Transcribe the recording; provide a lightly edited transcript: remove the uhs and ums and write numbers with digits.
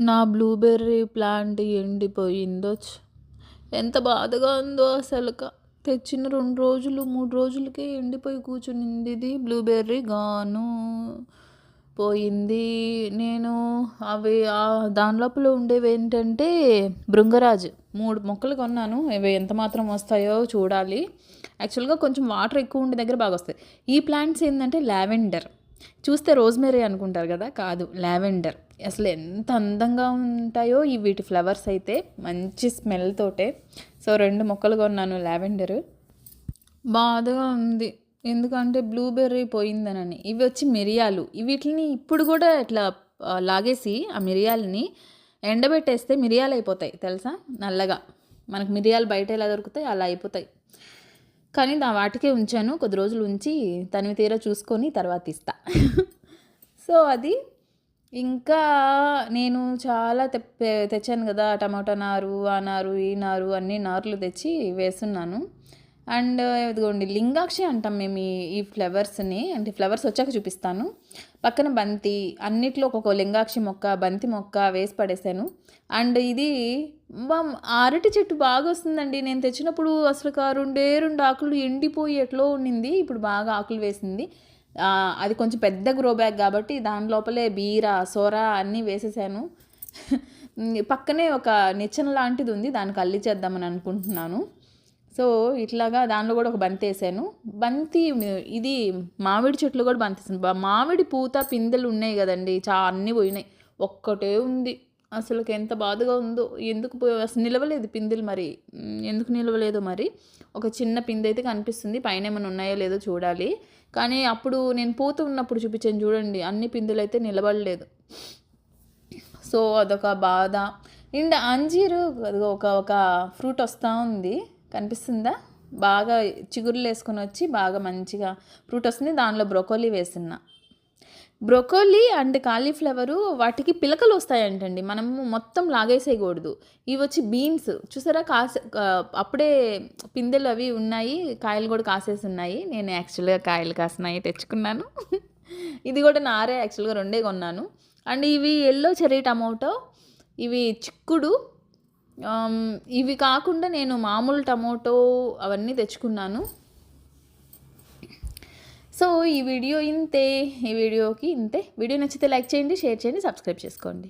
నా blueberry plant ఎండిపోయిందో ఎంత బాధగా ఉందో అసలుక. తెచ్చిన 2 రోజులు 3 రోజులకే ఎండిపోయి కూర్చునింది. ఇది బ్లూబెర్రీ గాను పోయింది. నేను అవి దాని లోపల ఉండేవి ఏంటంటే భృంగరాజు 3 మొక్కలు కొన్నాను. ఇవి ఎంత మాత్రం వస్తాయో చూడాలి. యాక్చువల్గా కొంచెం వాటర్ ఎక్కువ ఉండే దగ్గర బాగా వస్తాయి. ఈ ప్లాంట్స్ ఏంటంటే లావెండర్. చూస్తే రోజ్మెరీ అనుకుంటారు కదా, కాదు లావెండర్. అసలు ఎంత అందంగా ఉంటాయో ఈ వీటి ఫ్లవర్స్ అయితే, మంచి స్మెల్ తోటే. సో 2 మొక్కలు కొన్నాను లావెండర్. బాధగా ఉంది ఎందుకంటే బ్లూబెర్రీ పోయిందనని. ఇవి వచ్చి మిరియాలు. వీటిని ఇప్పుడు కూడా ఇట్లా లాగేసి ఆ మిరియాలని ఎండబెట్టేస్తే మిరియాలు అయిపోతాయి తెలుసా, నల్లగా. మనకు మిరియాలు బయట ఎలా దొరుకుతాయి అలా అయిపోతాయి. కానీ వాటికే ఉంచాను, కొద్ది రోజులు ఉంచి తనివి తీరా చూసుకొని తర్వాత ఇస్తా. సో అది ఇంకా నేను చాలా తెచ్చాను కదా, టమాటా నారు, ఆ నారు, ఈ నారు, అన్ని నారులు తెచ్చి వేస్తున్నాను. అండ్ ఇదిగోండి లింగాక్షి అంటాం మేము ఈ ఫ్లవర్స్ని. అంటే ఫ్లవర్స్ వచ్చాక చూపిస్తాను. పక్కన బంతి, అన్నిట్లో ఒక్కొక్క లింగాక్షి మొక్క, బంతి మొక్క వేసి పడేసాను. అండ్ ఇది అరటి చెట్టు బాగా వస్తుందండి. నేను తెచ్చినప్పుడు అసలు 2 ఆకులు ఎండిపోయి ఎట్లో ఉండింది. ఇప్పుడు బాగా ఆకులు వేసింది. అది కొంచెం పెద్ద గ్రో బ్యాగ్ కాబట్టి దాని లోపలే బీర, సొర అన్నీ వేసేసాను. పక్కనే ఒక నిచ్చెన లాంటిది ఉంది, దానికి అల్లిచేద్దామని అనుకుంటున్నాను. సో ఇట్లాగా దానిలో కూడా ఒక బంతి వేసాను. బంతి ఇది మామిడి చెట్లు కూడా బంతిస్తుంది. మామిడి పూత పిందెలు ఉన్నాయి కదండి, అన్నీ పోయినాయి. ఒక్కటే ఉంది. అసలు ఎంత బాధగా ఉందో. ఎందుకు అసలు నిలవలేదు పిందెలు, మరి ఎందుకు నిలవలేదో మరి. ఒక చిన్న పిందె అయితే కనిపిస్తుంది, పైన ఏమైనా ఉన్నాయో లేదో చూడాలి. కానీ అప్పుడు నేను పూత ఉన్నప్పుడు చూపించాను చూడండి, అన్ని పిందెలు అయితే నిలబడలేదు. సో అదొక బాధ. అండ్ అంజీరు ఒక ఫ్రూట్ వస్తూ ఉంది, కనిపిస్తుందా? బాగా చిగురులు వేసుకొని వచ్చి బాగా మంచిగా ఫ్రూట్ వస్తుంది. దానిలో బ్రొకోలీ వేస్తున్నా. బ్రొకోలీ అండ్ కాలీఫ్లవరు వాటికి పిలకలు వస్తాయంటండి, మనము మొత్తం లాగేసేయకూడదు. ఇవి వచ్చి బీన్స్ చూసారా, అప్పుడే పిందెలు అవి ఉన్నాయి, కాయలు కూడా కాసేసి ఉన్నాయి. నేను యాక్చువల్గా కాయలు కాసినాయి తెచ్చుకున్నాను. ఇది కూడా నారే, యాక్చువల్గా 2 కొన్నాను. అండ్ ఇవి ఎల్లో చెర్రీ టమోటో, ఇవి చిక్కుడు. ఇవి కాకుండా నేను మామూలు టమోటో అవన్నీ తెచ్చుకున్నాను. సో ఈ వీడియో ఇంతే. ఈ వీడియోకి ఇంతే. వీడియో నచ్చితే లైక్ చేయండి, షేర్ చేయండి, సబ్స్క్రైబ్ చేసుకోండి.